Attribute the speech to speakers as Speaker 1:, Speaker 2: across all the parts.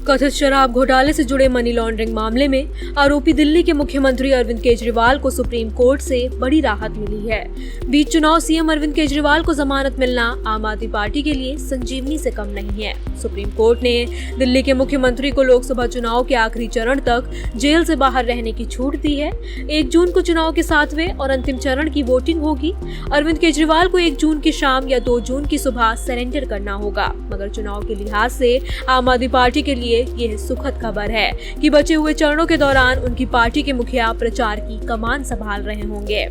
Speaker 1: कथित शराब घोटाले से जुड़े मनी लॉन्ड्रिंग मामले में आरोपी दिल्ली के मुख्यमंत्री अरविंद केजरीवाल को सुप्रीम कोर्ट से बड़ी राहत मिली है। बीच चुनाव सीएम अरविंद केजरीवाल को जमानत मिलना आम आदमी पार्टी के लिए संजीवनी से कम नहीं है। सुप्रीम कोर्ट ने दिल्ली के मुख्यमंत्री को लोकसभा चुनाव के आखिरी चरण तक जेल से बाहर रहने की छूट दी है। 1 जून को चुनाव के 7वें और अंतिम चरण की वोटिंग होगी। अरविंद केजरीवाल को 1 जून की शाम या 2 जून की सुबह सरेंडर करना होगा, मगर चुनाव के लिहाज से आम आदमी पार्टी के लिए यह सुखद खबर है कि बचे हुए चरणों के दौरान उनकी पार्टी के मुखिया प्रचार की कमान संभाल रहे होंगे।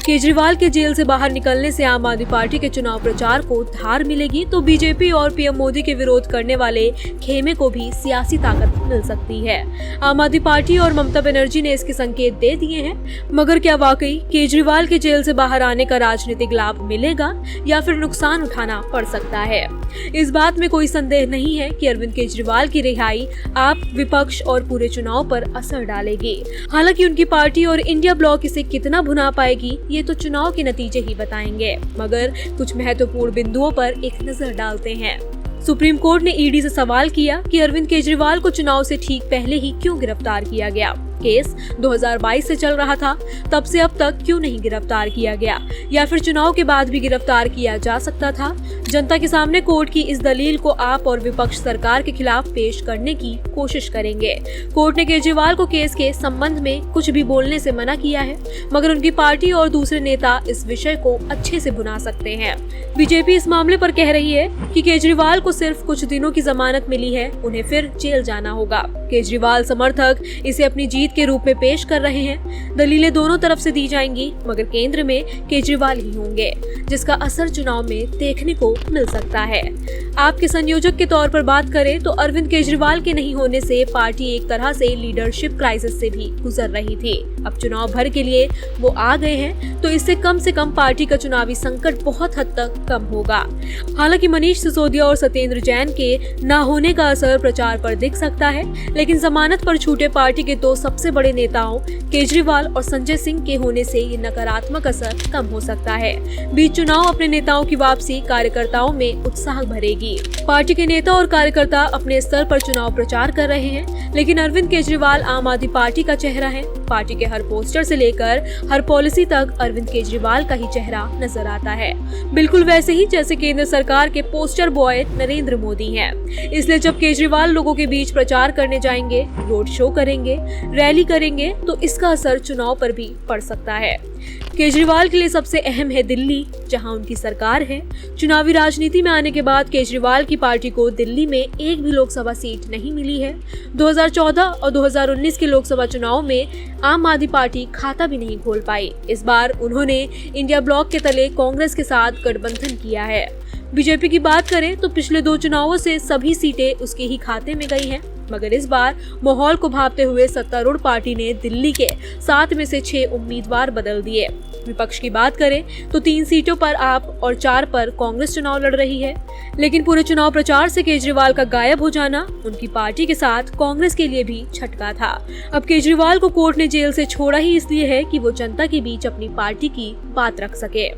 Speaker 1: केजरीवाल के जेल से बाहर निकलने से आम आदमी पार्टी के चुनाव प्रचार को धार मिलेगी, तो बीजेपी और पीएम मोदी के विरोध करने वाले खेमे को भी सियासी ताकत मिल सकती है। आम आदमी पार्टी और ममता बनर्जी ने इसके संकेत दे दिए हैं, मगर क्या वाकई केजरीवाल के जेल से बाहर आने का राजनीतिक लाभ मिलेगा या फिर नुकसान उठाना पड़ सकता है? इस बात में कोई संदेह नहीं है कि अरविंद केजरीवाल की रिहाई आप, विपक्ष और पूरे चुनाव पर असर डालेगी। हालांकि उनकी पार्टी और इंडिया ब्लॉक इसे कितना भुना पाएगी, ये तो चुनाव के नतीजे ही बताएंगे। मगर कुछ महत्वपूर्ण बिंदुओं पर एक नजर डालते हैं। सुप्रीम कोर्ट ने ईडी से सवाल किया कि अरविंद केजरीवाल को चुनाव से ठीक पहले ही क्यों गिरफ्तार किया गया। केस 2022 से चल रहा था, तब से अब तक क्यों नहीं गिरफ्तार किया गया, या फिर चुनाव के बाद भी गिरफ्तार किया जा सकता था। जनता के सामने कोर्ट की इस दलील को आप और विपक्ष सरकार के खिलाफ पेश करने की कोशिश करेंगे। कोर्ट ने केजरीवाल को केस के संबंध में कुछ भी बोलने से मना किया है, मगर उनकी पार्टी और दूसरे नेता इस विषय को अच्छे से भुना सकते हैं। बीजेपी इस मामले पर कह रही है कि केजरीवाल को सिर्फ कुछ दिनों की जमानत मिली है, उन्हें फिर जेल जाना होगा। केजरीवाल समर्थक इसे अपनी जीत के रूप में पेश कर रहे हैं। दलीलें दोनों तरफ से दी जाएंगी, मगर केंद्र में केजरीवाल ही होंगे, जिसका असर चुनाव में देखने को मिल सकता है। आपके संयोजक के तौर पर बात करें तो अरविंद केजरीवाल के नहीं होने से पार्टी एक तरह से लीडरशिप क्राइसिस से भी गुजर रही थी। अब चुनाव भर के लिए वो आ गए हैं, तो इससे कम से कम पार्टी का चुनावी संकट बहुत हद तक कम होगा। हालांकि मनीष सिसोदिया और सत्येंद्र जैन के न होने का असर प्रचार पर दिख सकता है, लेकिन जमानत पर छूटे पार्टी के 2 सबसे बड़े नेताओं केजरीवाल और संजय सिंह के होने से ये नकारात्मक असर कम हो सकता है। बीच चुनाव अपने नेताओं की वापसी कार्यकर्ताओं में उत्साह भरेगी। पार्टी के नेता और कार्यकर्ता अपने स्तर पर चुनाव प्रचार कर रहे हैं, लेकिन अरविंद केजरीवाल आम आदमी पार्टी का चेहरा है। पार्टी के हर पोस्टर से लेकर हर पॉलिसी तक अरविंद केजरीवाल का ही चेहरा नजर आता है, बिल्कुल वैसे ही जैसे केंद्र सरकार के पोस्टर बॉय नरेंद्र मोदी हैं। इसलिए जब केजरीवाल लोगों के बीच प्रचार करने जाएंगे, रोड शो करेंगे, रैली करेंगे, तो इसका असर चुनाव पर भी पड़ सकता है। केजरीवाल के लिए सबसे अहम है दिल्ली, जहां उनकी सरकार है। चुनावी राजनीति में आने के बाद केजरीवाल की पार्टी को दिल्ली में एक भी लोकसभा सीट नहीं मिली है। 2014 और 2019 के लोकसभा चुनाव में आम आदमी पार्टी खाता भी नहीं खोल पाई। इस बार उन्होंने इंडिया ब्लॉक के तले कांग्रेस के साथ गठबंधन किया है। बीजेपी की बात करें तो पिछले 2 चुनावों से सभी सीटें उसके ही खाते में गई हैं, मगर इस बार माहौल को भांपते हुए सत्तारूढ़ पार्टी ने दिल्ली के 7 में से 6 उम्मीदवार बदल दिए। विपक्ष की बात करें तो 3 सीटों पर आप और 4 पर कांग्रेस चुनाव लड़ रही है, लेकिन पूरे चुनाव प्रचार से केजरीवाल का गायब हो जाना उनकी पार्टी के साथ कांग्रेस के लिए भी झटका था। अब केजरीवाल को कोर्ट ने जेल से छोड़ा ही इसलिए है कि वो जनता के बीच अपनी पार्टी की बात रख सके।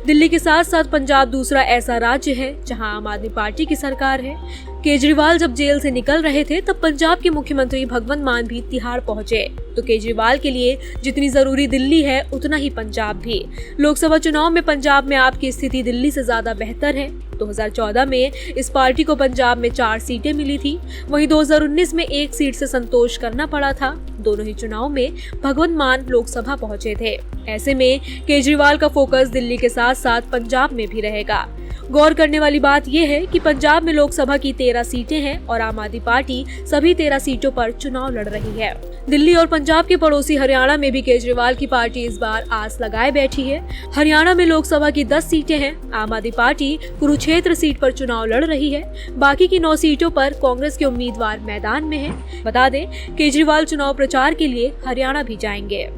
Speaker 1: दिल्ली के साथ साथ पंजाब दूसरा ऐसा राज्य है जहां आम आदमी पार्टी की सरकार है। केजरीवाल जब जेल से निकल रहे थे तब पंजाब के मुख्यमंत्री भगवंत मान भी तिहाड़ पहुंचे, तो केजरीवाल के लिए जितनी जरूरी दिल्ली है उतना ही पंजाब भी। लोकसभा चुनाव में पंजाब में आपकी स्थिति दिल्ली से ज्यादा बेहतर है। 2014 में इस पार्टी को पंजाब में 4 सीटें मिली थी, वहीं 2019 में 1 सीट से संतोष करना पड़ा था। दोनों ही चुनाव में भगवंत मान लोकसभा पहुंचे थे। ऐसे में केजरीवाल का फोकस दिल्ली के साथ साथ पंजाब में भी रहेगा। गौर करने वाली बात यह है कि पंजाब में लोकसभा की 13 सीटें हैं और आम आदमी पार्टी सभी 13 सीटों पर चुनाव लड़ रही है। दिल्ली और पंजाब के पड़ोसी हरियाणा में भी केजरीवाल की पार्टी इस बार आस लगाए बैठी है। हरियाणा में लोकसभा की 10 सीटें हैं। आम आदमी पार्टी कुरुक्षेत्र सीट पर चुनाव लड़ रही है। बाकी की 9 सीटों पर कांग्रेस के उम्मीदवार मैदान में हैं। बता दें, केजरीवाल चुनाव प्रचार के लिए हरियाणा भी जाएंगे।